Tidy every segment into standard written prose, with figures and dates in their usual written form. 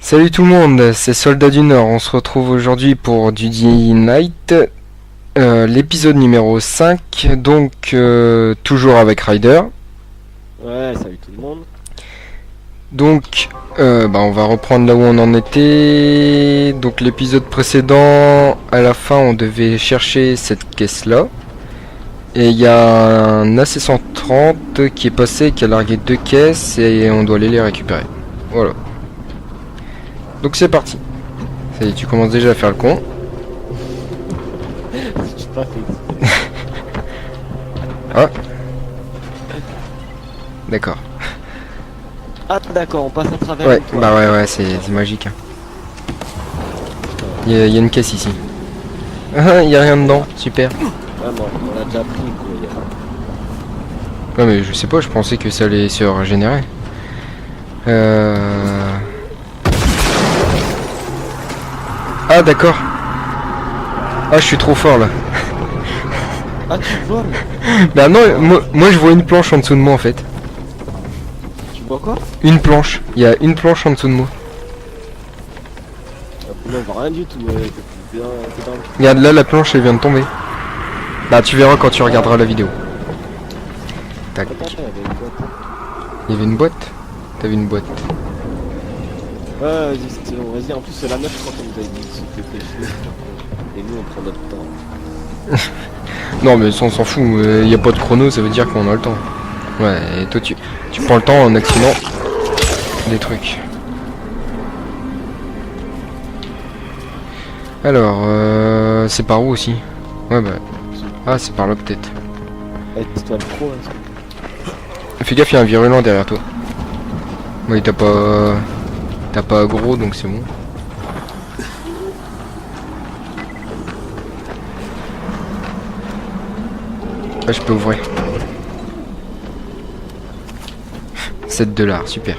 Salut tout le monde, c'est Soldat du Nord. On se retrouve aujourd'hui pour Duty Night, l'épisode numéro 5, donc toujours avec Ryder. Ouais, salut tout le monde. Donc on va reprendre là où on en était. Donc l'épisode précédent, à la fin on devait chercher cette caisse là. Et il y a un AC-130 qui est passé, qui a largué 2 caisses et on doit aller les récupérer. Voilà. Donc c'est parti. Ça y est, tu commences déjà à faire le con. J'ai pas fait exprès. Ah. D'accord. Ah d'accord, on passe à travers Ouais, une toile. bah ouais, c'est magique. Hein. Il y a une caisse ici. Ah, il y a rien dedans, super. Ouais, bon, on l'a déjà pris quoi. Ouais, mais je sais pas, je pensais que ça allait se régénérer. Ah, d'accord. Ah, je suis trop fort là. Ah, tu voles? Bah non, moi je vois une planche en dessous de moi en fait. Tu vois quoi? Une planche. Il y a une planche en dessous de moi. Non, on voit rien du tout. T'es dans le... Regarde là, la planche elle vient de tomber. Bah tu verras quand tu regarderas la vidéo. Tac. Attends, il y avait une boîte. Il y avait une boîte. T'as vu une boîte. Ouais, vas-y, c'est bon, vas-y. En plus, c'est la meuf, je crois qu'on nous avait dit que c'était pêché. Et nous, on prend notre temps. Non mais ça on s'en fout, il y a pas de chrono, ça veut dire qu'on a le temps. Ouais, et toi tu prends le temps en activant des trucs. Alors, c'est par où aussi? Ouais bah... Ah c'est par là peut-être. Eh, toi le pro, hein, Fais gaffe, il y a un virulent derrière toi. Oui, t'as pas aggro donc c'est bon. Ah, je peux ouvrir. 7 $, super.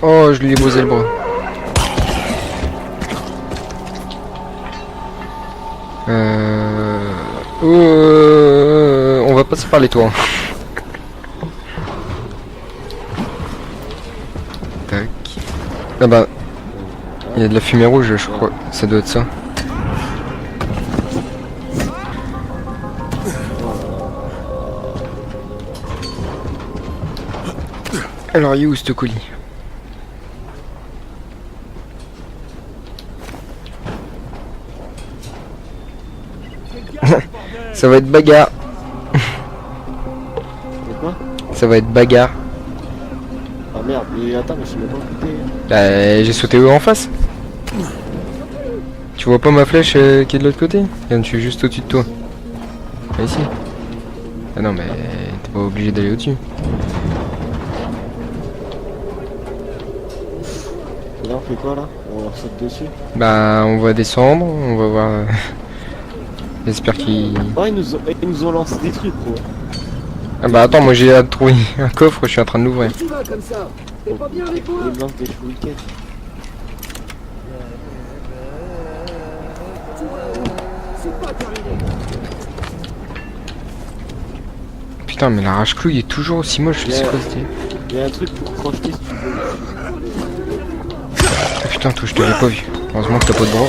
Oh, je lui ai posé le bras. On va passer par les toits. Tac. Ah bah, il y a de la fumée rouge, je crois. Ça doit être ça. Alors, il est où ce colis? Ça va être bagarre. C'est quoi? Ça va être bagarre. Ah merde, mais attends, mais je sais même pas écouté. Bah, j'ai sauté en face. Tu vois pas ma flèche qui est de l'autre côté? Regarde, je suis juste au-dessus de toi. Ah, ici. Ah non, mais t'es pas obligé d'aller au-dessus. Et là, on fait quoi là? On leur saute dessus? Bah, on va descendre, on va voir. J'espère qu'il. Oh, ils nous ont lancé des trucs, gros. Ah bah, attends, moi j'ai trouvé un coffre, je suis en train de l'ouvrir. Tu vas comme ça. T'es pas bien avec moi. Ils me lancent des shurikens. C'est pas terminé. Putain, mais l'arrache-clou il est toujours aussi moche, c'est quoi ce délire? Il y a un truc pour crocheter si tu veux. Ah putain, toi, je t'avais pas vu. Heureusement que t'as pas de bras.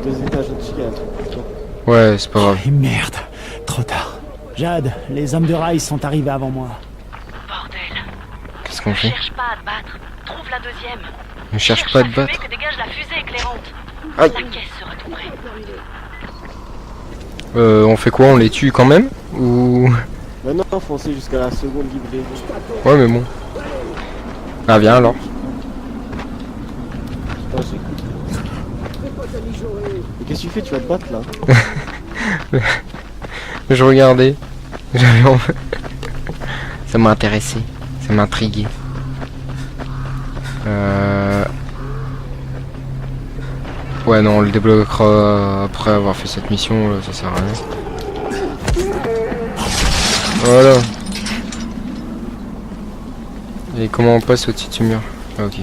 Deux étages au-dessus, il y a un truc pour toi. Ouais, c'est pas grave. Et merde, trop tard. Jade, les hommes de rail sont arrivés avant moi. Bordel. Qu'est-ce qu'on fait? Cherche pas à te battre. Trouve la deuxième. Ne cherche pas à te la fumée battre. que dégage la fusée éclairante. Aïe. La caisse sera tout près. On fait quoi? On les tue quand même? Ou... Maintenant, foncez jusqu'à la seconde livraison. Ouais, mais bon. Ah, viens alors. Putain, j'écoute. Mais qu'est-ce que tu fais? Tu vas te battre là? Je regardais. J'avais envie. Ça m'a intéressé. Ça m'a intrigué. Ouais, non, on le débloquera après avoir fait cette mission. Là, ça sert à rien. Voilà. Et comment on passe au-dessus de ce mur? Ah, ok.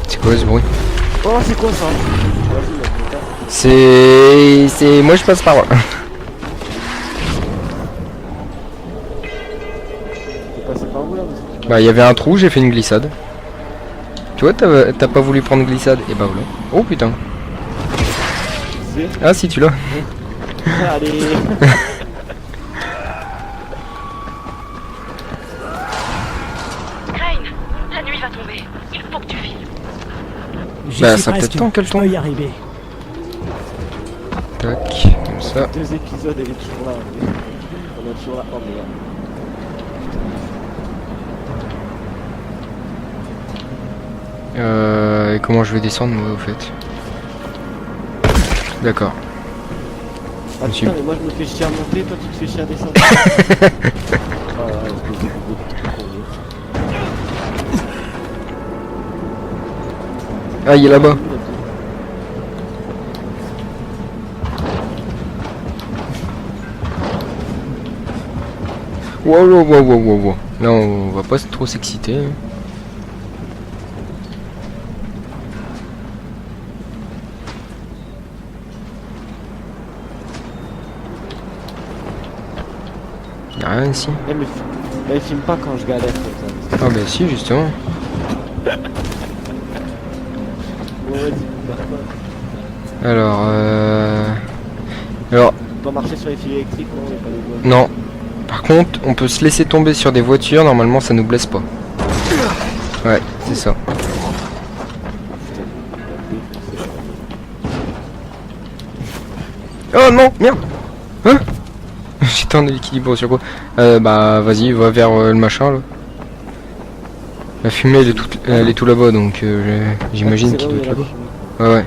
C'est quoi ce bruit? Oh, c'est quoi ça? C'est... Moi je passe par là. T'es passé par où là parce que tu Bah il y avait un trou, j'ai fait une glissade. Tu vois, t'as pas voulu prendre glissade. Et bah voilà. Oh putain. sais. Ah si tu l'as. Allez. Crane, la nuit va tomber. Il faut que tu files. J'y Bah, suis ça peut presque. être temps qu'elle Je peux tombe. y arriver. Tac, comme ça. 2 épisodes, elle est toujours là. On est toujours là. Oh merde. Et comment je vais descendre moi au fait? D'accord. Ah Monsieur. putain, mais moi je me fais chier à monter, toi tu te fais chier à descendre. Ah ouais, espèce de bobo de con, Ah il est là-bas. Wow. Là on va pas trop s'exciter. Y'a rien ici. Mais filme pas quand je galère comme ça. Ah bah si justement. Ouais, vas-y, bah, Alors Alors on peut marcher sur les fils électriques, non, et pas les voies. non. Par contre on peut se laisser tomber sur des voitures, normalement ça nous blesse pas. Ouais c'est ça. Oh non, merde. Hein? J'étais en équilibre sur quoi? Bah vas-y, va vers le machin là. La fumée elle est tout là-bas donc j'imagine C'est qu'il là où doit il y être a la là-bas. fumée. Ouais.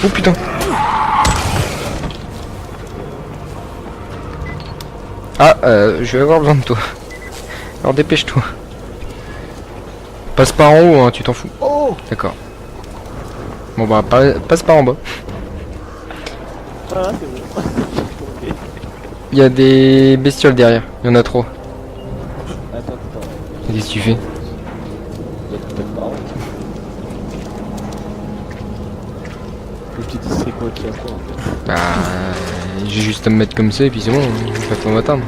Oh putain. Ah, je vais avoir besoin de toi. Alors dépêche-toi. Passe par en haut, hein, tu t'en fous. Oh. D'accord. Bon bah passe par en bas. Voilà, c'est bon. Il y a des bestioles derrière. Il y en a trop. Attends. Qu'est-ce que tu fais? Il y a peut-être pas. Faut que tu dis c'est quoi qu'il y a quoi en fait. Bah, j'ai juste à me mettre comme ça et puis c'est bon, je vais pas m'atteindre.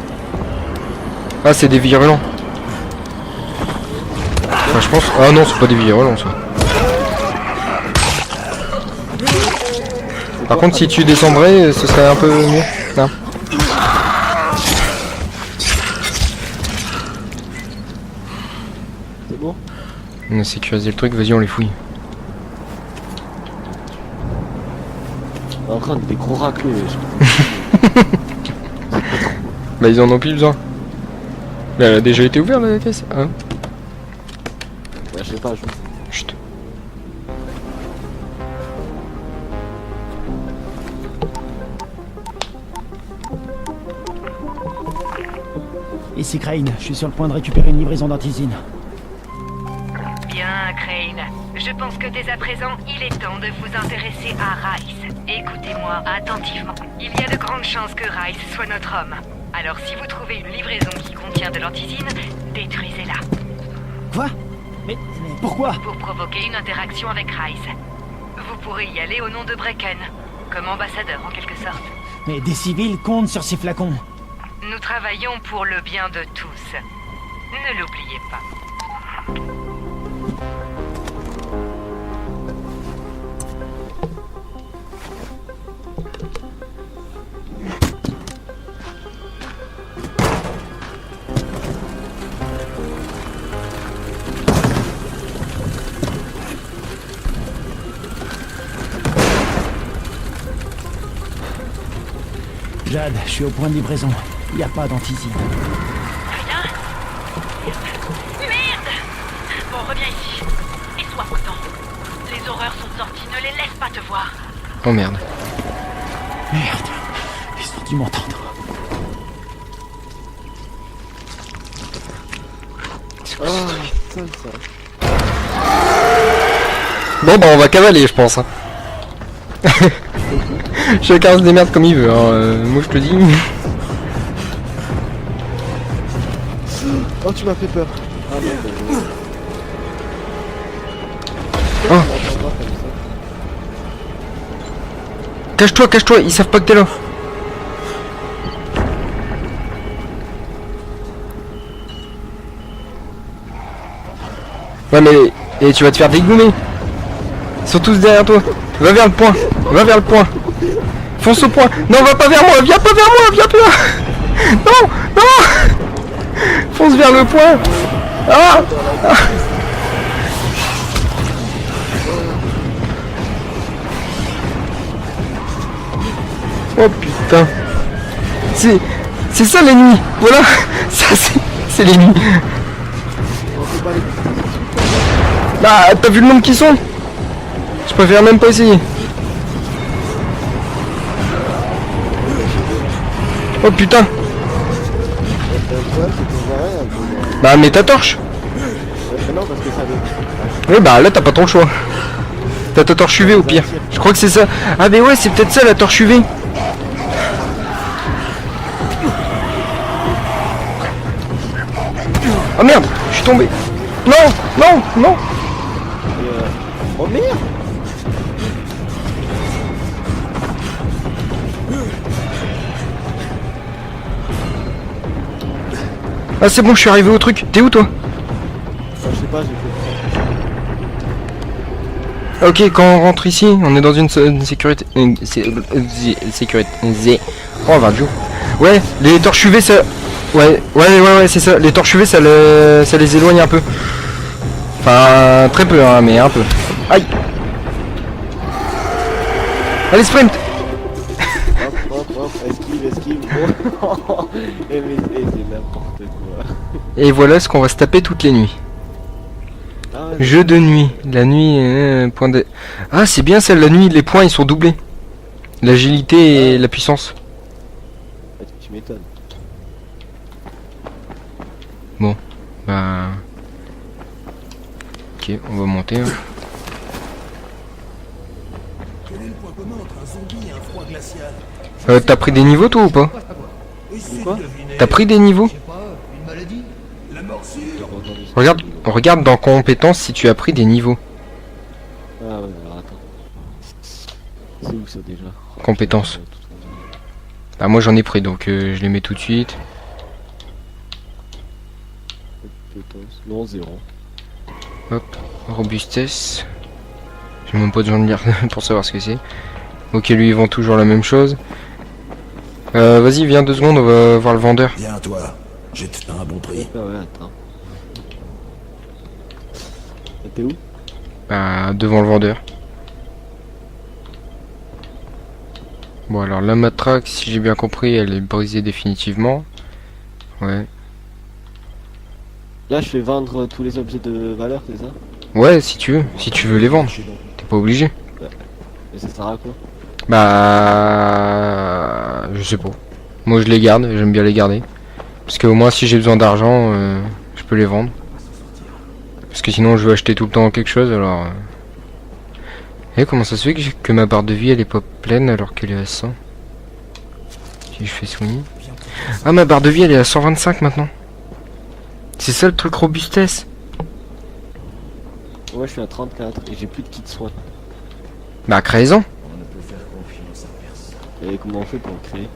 Ah, c'est des virulents. Enfin, je pense. Ah non, c'est pas des virulents ça. Par contre, si tu descendrais, ce serait un peu mieux. Non. C'est bon. On a sécurisé le truc, vas-y, on les fouille. Encore des gros racleux, wesh. Bah, ils en ont plus besoin. Mais elle a déjà été ouverte la caisse. Hein? Ouais, je sais pas, je... Chut. Ici Crane, je suis sur le point de récupérer une livraison d'antisine. Bien, Crane. Je pense que dès à présent, il est temps de vous intéresser à Rice. Écoutez-moi attentivement. Il y a de grandes chances que Rice soit notre homme. Alors si vous trouvez une livraison qui contient de l'antisine, détruisez-la. Quoi mais pourquoi? Pour provoquer une interaction avec Rice. Vous pourrez y aller au nom de Brecken, comme ambassadeur en quelque sorte. Mais des civils comptent sur ces flacons. Nous travaillons pour le bien de tous. Ne l'oubliez pas. Jade, je suis au point de livraison. Il n'y a pas d'antisine. Rien? Merde! Bon, reviens ici. Et sois prudent. Les horreurs sont sorties, ne les laisse pas te voir. Oh merde. Merde. Ils ont dû m'entendre. Oh, putain, ça. Bon bah on va cavaler je pense. Hein. Chacun se démerde comme il veut. Hein. Moi je te dis. Oh, tu m'as fait peur. Ah non, Oh. Cache-toi, cache-toi, ils savent pas que t'es là. Ouais mais... Et tu vas te faire dégommer. Ils sont tous derrière toi. Va vers le point. Va vers le point. Fonce au point. Non, va pas vers moi. Viens pas vers moi. Viens pas. Non, non. Fonce vers le point. Ah, ah. Oh putain. C'est ça les nuits. Voilà. Ça c'est les nuits. Bah, t'as vu le nombre qu'ils sont? Je préfère même pas essayer. Oh putain. Bah, mets ta torche. Non, parce que ça veut. Oui, bah là, t'as pas ton choix. T'as ta torche UV au pire. Je crois que c'est ça. Ah, mais ouais, c'est peut-être ça la torche UV. Oh merde, je suis tombé. Non, non, non. Oh merde. Ah, c'est bon, je suis arrivé au truc. T'es où toi? Je sais pas, j'ai fait. Ok, quand on rentre ici, on est dans une sécurité. Sécurité. Oh, va Joe. Ouais, les torches UV, ça. Ouais, c'est ça. Les torches UV, ça les éloigne un peu. Enfin, très peu, hein, mais un peu. Aïe. Allez, sprint. Hop, esquive. Oh. Mais c'est n'importe quoi. Et voilà ce qu'on va se taper toutes les nuits. Ah ouais, Jeu de nuit. La nuit, point de... Ah, c'est bien celle, la nuit, les points, ils sont doublés. L'agilité et la puissance. tu m'étonnes. Bon, bah... Ok, on va monter. Hein. T'as pris des niveaux toi ou pas? Quoi? T'as pris des niveaux? Regarde dans compétences si tu as pris des niveaux. Ah ouais, alors attends. C'est où ça déjà? Compétences. Bah moi j'en ai pris donc je les mets tout de suite. Non, 0. Hop, robustesse. J'ai même pas besoin de lire pour savoir ce que c'est. Ok, lui ils vend toujours la même chose. Vas-y, viens 2 secondes, on va voir le vendeur. Viens toi, j'ai un bon prix. Ah ouais, attends. T'es où? Bah, devant le vendeur. Bon alors la matraque, si j'ai bien compris, elle est brisée définitivement. Ouais. Là, je fais vendre tous les objets de valeur, c'est ça? Ouais, si tu veux les vendre. T'es pas obligé. Et ça sert à quoi? Bah... Je sais pas. Moi je les garde, j'aime bien les garder. Parce que au moins si j'ai besoin d'argent, je peux les vendre. Parce que sinon je veux acheter tout le temps quelque chose alors... Et comment ça se fait que ma barre de vie elle est pas pleine alors qu'elle est à 100? Si je fais soigner... Ah ma barre de vie elle est à 125 maintenant. C'est ça le truc robustesse. Ouais, je suis à 34 et j'ai plus de kit soin. Bah crée-en. Et comment on fait pour le créer?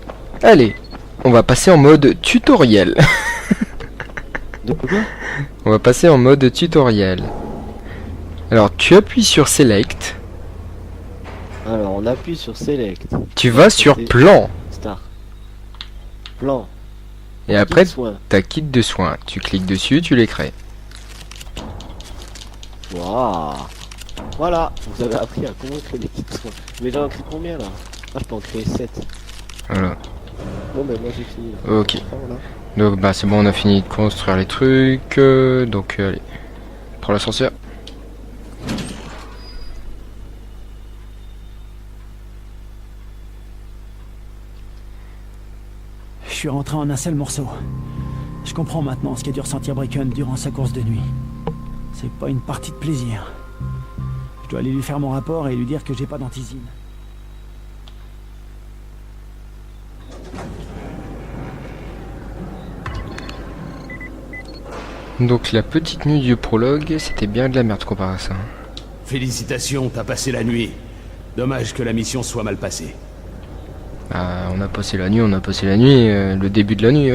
Allez, on va passer en mode tutoriel. De quoi? On va passer en mode tutoriel. Alors tu appuies sur Select. Alors on appuie sur Select. Tu vas sur Et- Plan. Start. Plan. Et après, Kit soin. ta kit de soins. Tu cliques dessus, tu les crées. Waouh. Voilà, vous avez appris à comment créer des kits soins. Mais j'en ai créé combien là? Ah, je peux en créer 7. Voilà. Bon, ben moi j'ai fini là. Ok. Enfin, voilà. Donc bah c'est bon, on a fini de construire les trucs. Donc allez, prends l'ascenseur. Je suis rentré en un seul morceau. Je comprends maintenant ce qu'a dû ressentir Bricken durant sa course de nuit. C'est pas une partie de plaisir. Je dois aller lui faire mon rapport et lui dire que j'ai pas d'antisine. Donc la petite nuit du prologue, c'était bien de la merde comparé à ça. Félicitations, t'as passé la nuit. Dommage que la mission soit mal passée. Bah, on a passé la nuit, le début de la nuit.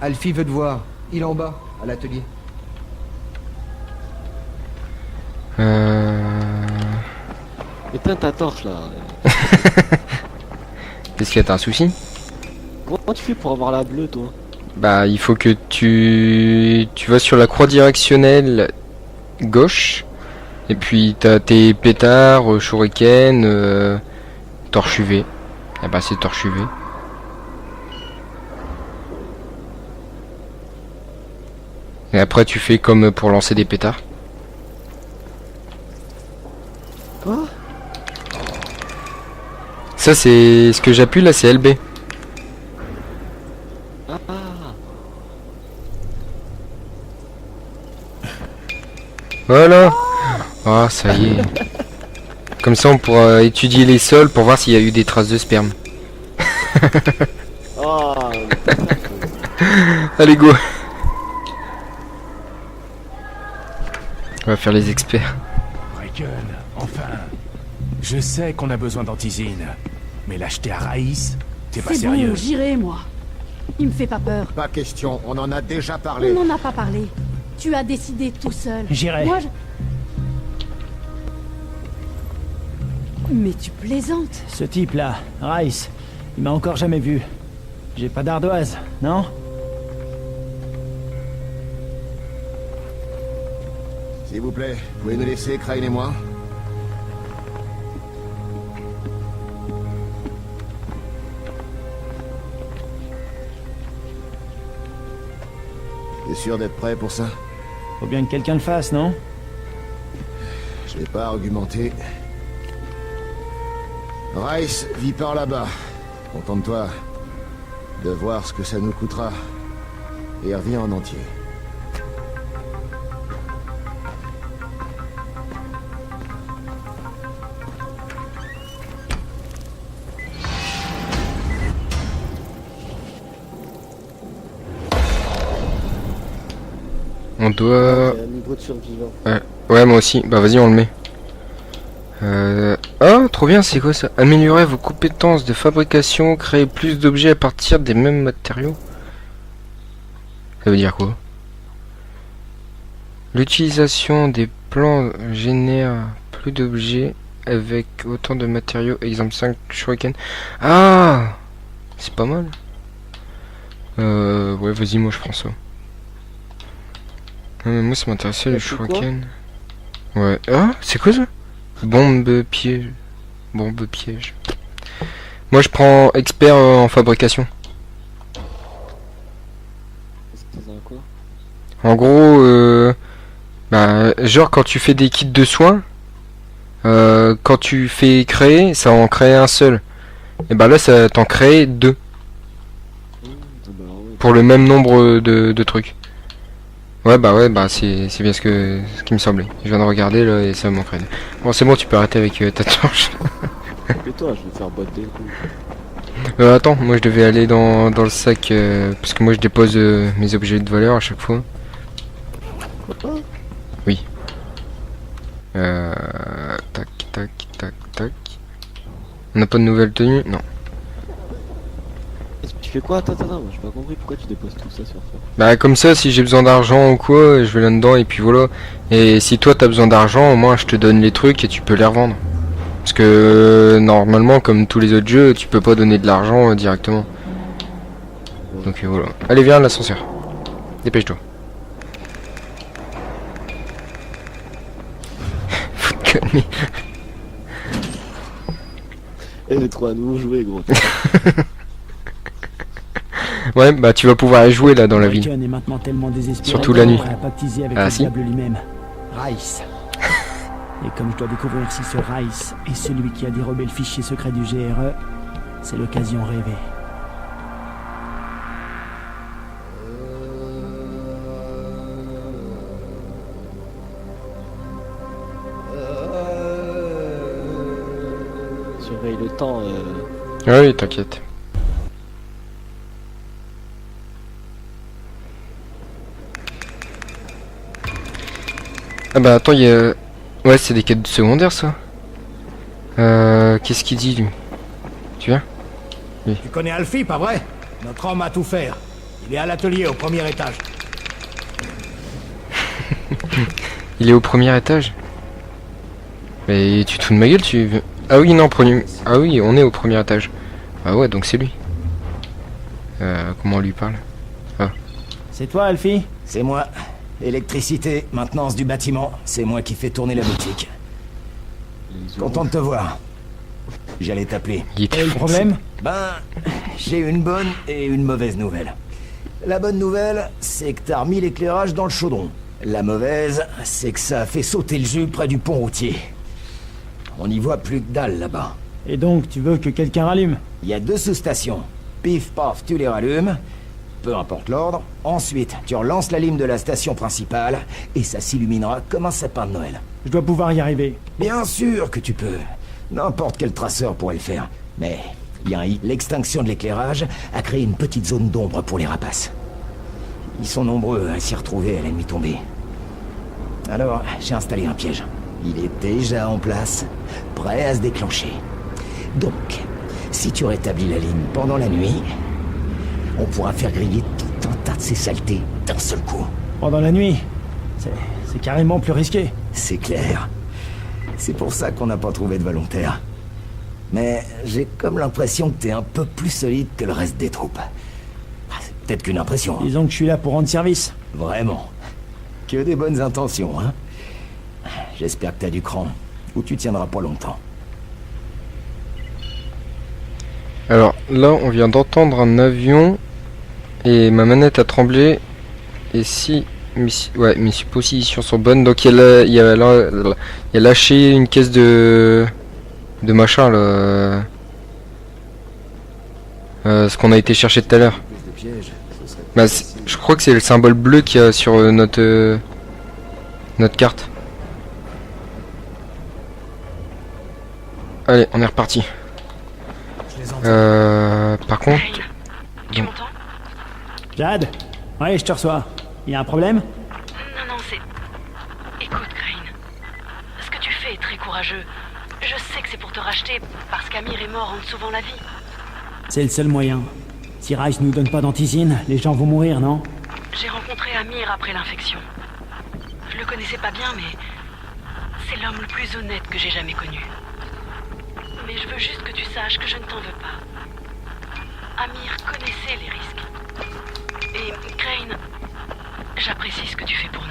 Alfie veut te voir. Il est en bas, à l'atelier. Éteins ta torche là. Qu'est-ce qu'il y a, t'as un souci? Comment tu fais pour avoir la bleue toi? Bah, il faut que tu vas sur la croix directionnelle gauche. Et puis t'as tes pétards, shuriken, torche UV. Ah bah c'est torche UV. Et après tu fais comme pour lancer des pétards. Quoi? Ça c'est ce que j'appuie là, c'est LB. Ah. Voilà. Ah ça y est. Comme ça on pourra étudier les sols pour voir s'il y a eu des traces de sperme. Oh. Allez go. On va faire les experts. Bracken, enfin. Je sais qu'on a besoin d'antisine, mais l'acheter à Raïs, c'est pas C'est sérieux. bon, j'irai, moi. Il me fait pas peur. Pas question, on en a déjà On parlé. n'en a pas parlé. Tu as décidé tout seul. J'irai. Moi, je... Mais tu plaisantes. Ce type-là, Rice, il m'a encore jamais vu. J'ai pas d'ardoise, non? S'il vous plaît, pouvez nous laisser, Crane et moi? T'es sûr d'être prêt pour ça? Faut bien que quelqu'un le fasse, non? Je vais pas argumenter. Rice vit par là-bas. Contente-toi de voir ce que ça nous coûtera. Et reviens en entier. On doit... J'ai un niveau de survivant. Ouais moi aussi. Bah vas-y on le met. Ah, trop bien, c'est quoi ça? Améliorer vos compétences de fabrication, créer plus d'objets à partir des mêmes matériaux. Ça veut dire quoi? L'utilisation des plans génère plus d'objets avec autant de matériaux. Exemple 5 shuriken. Ah, c'est pas mal. Ouais, vas-y, moi je prends ça. Non, mais moi ça m'intéressait le c'est quoi? shuriken. Ouais. Ah, c'est quoi ça? Bombe piège. Bombe piège. Moi je prends expert en fabrication. C'est un quoi? En gros, bah, genre quand tu fais des kits de soins, quand tu fais créer, ça en crée un seul. Et bah là ça t'en crée deux. Bah ouais. Pour le même nombre de trucs. Ouais bah c'est bien ce qui me semblait. Je viens de regarder là et ça m'en crée. Bon c'est bon, tu peux arrêter avec ta torche. Et toi, je vais faire boîte des coups. Attends, moi je devais aller dans le sac parce que moi je dépose mes objets de valeur à chaque fois. Oui. Tac tac tac tac. On n'a pas de nouvelles tenues? Non. Tu fais quoi? Attends, moi j'ai pas compris pourquoi tu déposes tout ça sur ça. Bah comme ça, si j'ai besoin d'argent ou quoi, je vais là-dedans et puis voilà. Et si toi t'as besoin d'argent, au moins je te donne les trucs et tu peux les revendre. Parce que normalement, comme tous les autres jeux, tu peux pas donner de l'argent directement. Donc voilà. Allez viens l'ascenseur. Dépêche-toi. Faut te calmer. Elle est trop à nouveau jouer, gros. Ouais, bah tu vas pouvoir y jouer là dans la ville. Bracken est maintenant tellement désespéré Surtout qu'il la est nuit. prêt à pactiser avec Ah, le si. diable lui-même. Rice. Et comme je dois découvrir si ce Rice est celui qui a dérobé le fichier secret du GRE, c'est l'occasion rêvée. Surveille le temps. Ouais, oui, t'inquiète. Ah bah attends, il y a... Ouais, c'est des quêtes secondaires ça. Qu'est-ce qu'il dit lui? Tu viens? Tu connais Alfie, pas vrai? Notre homme a tout faire. Il est à l'atelier au premier étage. Il est au premier étage? Mais tu te fous de ma gueule, tu... Ah oui, non, premier... Ah oui, on est au premier étage. Ah ouais, donc c'est lui. Comment on lui parle? C'est toi, Alfie? C'est moi. Électricité, maintenance du bâtiment, c'est moi qui fais tourner la boutique. Content de te voir. J'allais t'appeler. Il Et le problème? Ben, j'ai une bonne et une mauvaise nouvelle. La bonne nouvelle, c'est que t'as remis l'éclairage dans le chaudron. La mauvaise, c'est que ça a fait sauter le jus près du pont routier. On n'y voit plus que dalle là-bas. Et donc, tu veux que quelqu'un rallume? Il y a 2 sous-stations. Pif paf, tu les rallumes. Peu importe l'ordre. Ensuite, tu relances la lime de la station principale et ça s'illuminera comme un sapin de Noël. Je dois pouvoir y arriver. Bien sûr que tu peux. N'importe quel traceur pourrait le faire. Mais il y a un hic. L'extinction de l'éclairage a créé une petite zone d'ombre pour les rapaces. Ils sont nombreux à s'y retrouver à la nuit tombée. Alors, j'ai installé un piège. Il est déjà en place, prêt à se déclencher. Donc, si tu rétablis la ligne pendant la nuit, on pourra faire griller tout un tas de ces saletés d'un seul coup. Pendant la nuit? C'est carrément plus risqué. C'est clair. C'est pour ça qu'on n'a pas trouvé de volontaire. Mais j'ai comme l'impression que t'es un peu plus solide que le reste des troupes. C'est peut-être qu'une impression. Hein. Disons que je suis là pour rendre service. Vraiment. Que des bonnes intentions, hein. J'espère que t'as du cran, ou tu tiendras pas longtemps. Alors là, on vient d'entendre un avion et ma manette a tremblé. Et si mes suppositions sont bonnes, donc il a lâché une caisse de machin là. Ce qu'on a été chercher tout à l'heure. Bah, je crois que c'est le symbole bleu qu'il y a sur notre carte. Allez, on est reparti. Par contre... Tu m'entends? Jade? Ouais, je te reçois. Y a un problème? Non, c'est... Écoute, Crane. Ce que tu fais est très courageux. Je sais que c'est pour te racheter, parce qu'Amir est mort en te sauvant la vie. C'est le seul moyen. Si Rice nous donne pas d'antisine, les gens vont mourir, non? J'ai rencontré Amir après l'infection. Je le connaissais pas bien, mais... c'est l'homme le plus honnête que j'ai jamais connu. Mais je veux juste que tu saches que je ne t'en veux pas. Amir connaissait les risques. Et Crane, j'apprécie ce que tu fais pour nous.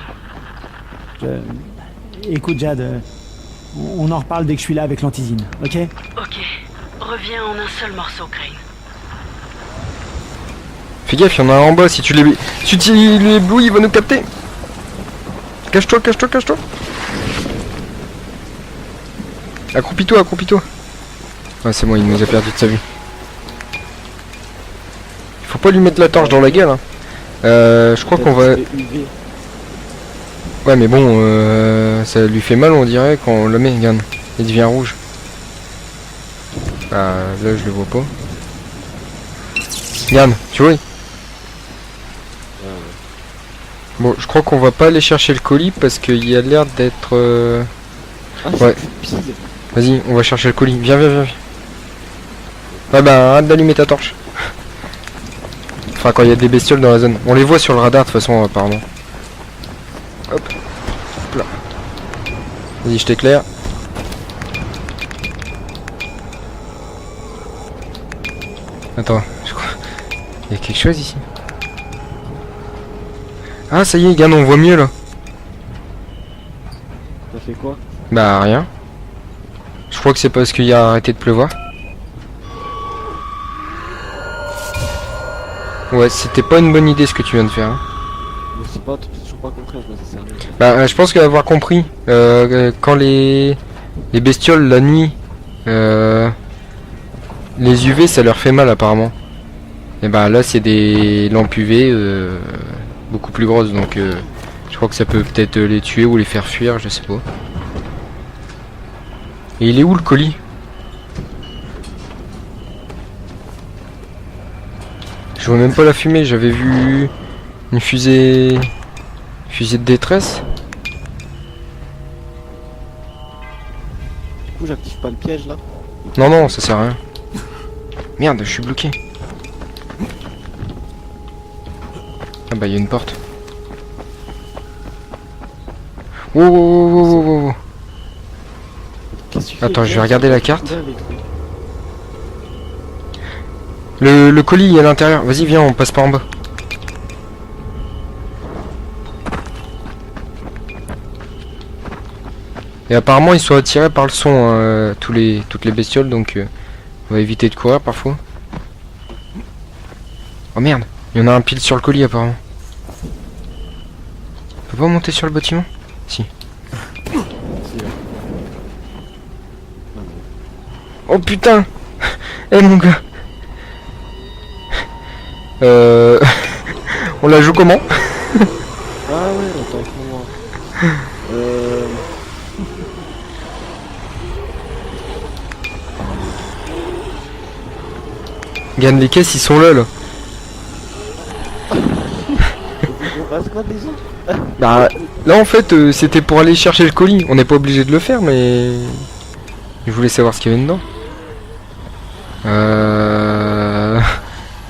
Écoute, Jade, on en reparle dès que je suis là avec l'antisine, ok? Ok. Reviens en un seul morceau, Crane. Fais gaffe, il y en a un en bas, si tu l'éblouis, il va nous capter. Cache-toi. Accroupis-toi. Ah, c'est bon, il nous a perdu de sa vue. Faut pas lui mettre la torche dans la gueule. Hein. Je crois qu'on va... Ouais, mais bon, ça lui fait mal, on dirait, quand on le met. Regarde, il devient rouge. Ah, là, je le vois pas. Regarde, tu vois. Bon, je crois qu'on va pas aller chercher le colis parce qu'il a l'air d'être... Ouais. Vas-y, on va chercher le colis. Viens. Ouais bah, arrête d'allumer ta torche. Enfin, quand il y a des bestioles dans la zone. On les voit sur le radar de toute façon, apparemment. Hop. Là. Vas-y, je t'éclaire. Attends, je crois... Il y a quelque chose ici. Ah, ça y est, regarde, on voit mieux, là. Ça fait quoi? Bah, rien. Je crois que c'est parce qu'il a arrêté de pleuvoir. Ouais, c'était pas une bonne idée ce que tu viens de faire. Hein. Je sais pas, toujours pas compris à quoi ça servait. Bah, je pense qu'avoir compris, quand les bestioles la nuit, les UV ça leur fait mal apparemment. Et bah là c'est des lampes UV beaucoup plus grosses, donc je crois que ça peut peut-être les tuer ou les faire fuir, je sais pas. Et il est où le colis? Je vois même pas la fumée, j'avais vu une fusée de détresse. coup, j'active pas le piège là. Non, non, ça sert à rien. Merde, je suis bloqué. Ah bah, il y a une porte. Wow, wow, wow, wow, wow, wow. Qu'est-ce que tu fais, Attends, je vais Jack? regarder la carte. Viens avec nous. Le colis est à l'intérieur. Vas-y, viens, on passe par en bas. Et apparemment, ils sont attirés par le son, hein, toutes les bestioles, donc on va éviter de courir parfois. Oh merde, il y en a un pile sur le colis apparemment. On peut pas monter sur le bâtiment? Si. Si, là. Oh putain. Eh mon gars. On la joue comment? Ah ouais, attends, pour moi. Gagne les caisses, ils sont là. On reste quoi des autres? Bah là en fait c'était pour aller chercher le colis. On n'est pas obligé de le faire mais je voulais savoir ce qu'il y avait dedans.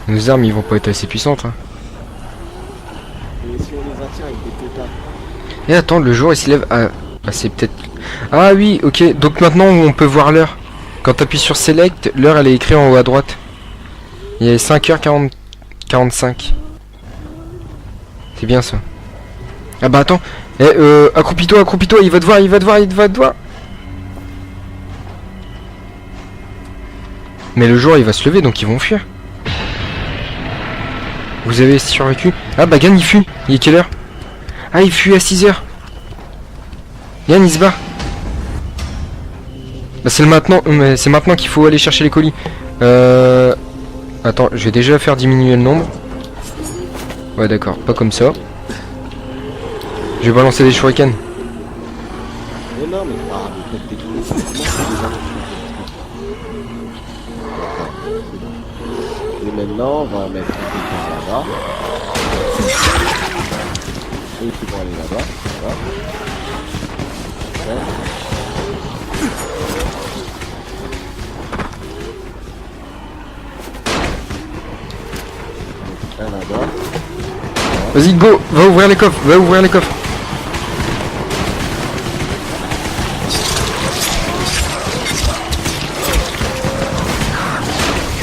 Nos armes ils vont pas être assez puissantes hein. Et si on les attire avec des pétards? Et attends, le jour il se lève. Ah c'est peut-être. Ah oui, ok. Donc maintenant on peut voir l'heure. Quand tu appuies sur Select, l'heure elle est écrite en haut à droite. Il y a 5h45. C'est bien ça. Ah bah attends. Accroupis-toi, accroupis-toi, il va te voir, il va te voir, il va te voir. Mais le jour il va se lever donc ils vont fuir. Vous avez survécu? Ah bah Gann il fuit. Il est quelle heure? Ah il fuit à 6h. Gann il se bat. Bah c'est maintenant qu'il faut aller chercher les colis. Attends, je vais déjà faire diminuer le nombre. Ouais d'accord, pas comme ça. Je vais balancer des shurikens. Mais non, mais peut-être des trucs. Et maintenant, on va mettre un pétard là-bas. Et puis vont aller là-bas. Voilà. Ouais. Un là-bas. Vas-y go, va ouvrir les coffres, va ouvrir les coffres.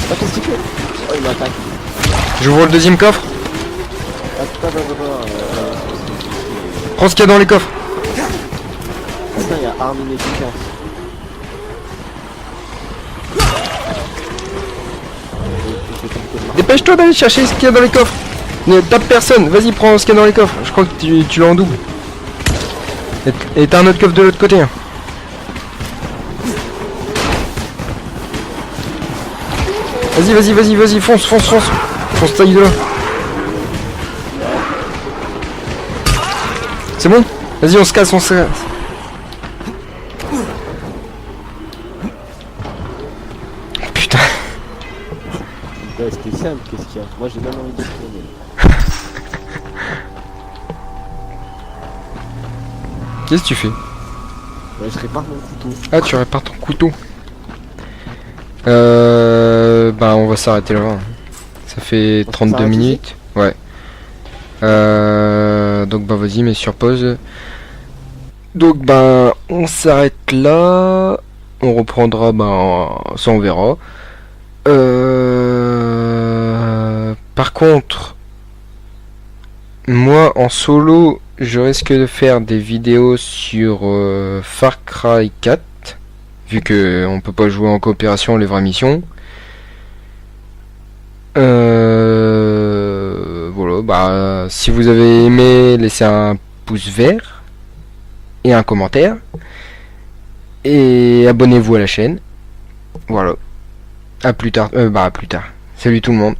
Ah, qu'est-ce qu'il fait? Oh, il m'attaque. J'ouvre le deuxième coffre. Attends. Prends ce qu'il y a dans les coffres. Attends, il y a arme inefficace. Dépêche-toi d'aller chercher ce qu'il y a dans les coffres. Ne tape personne, vas-y prends ce qu'il y a dans les coffres. Je crois que tu l'as en double. Et t'as un autre coffre de l'autre côté. Hein. Vas-y, fonce. Fonce ta gueule. C'est bon? Vas-y, on se casse. Putain. Ouais, c'était simple, qu'est-ce qu'il y a? Moi j'ai même envie de tourner. Qu'est-ce que tu fais? Ouais, je répare mon couteau. Ah, tu répares ton couteau. Bah, on va s'arrêter là. Hein. Ça fait 32 minutes. Ouais. Donc, bah, vas-y, mets sur pause. Donc, bah, on s'arrête là. On reprendra, bah, ça on verra. Par contre, moi en solo, je risque de faire des vidéos sur Far Cry 4, vu que on peut pas jouer en coopération les vraies missions. Voilà, bah si vous avez aimé, laissez un pouce vert et un commentaire et abonnez-vous à la chaîne. Voilà. À plus tard. À plus tard. Salut tout le monde.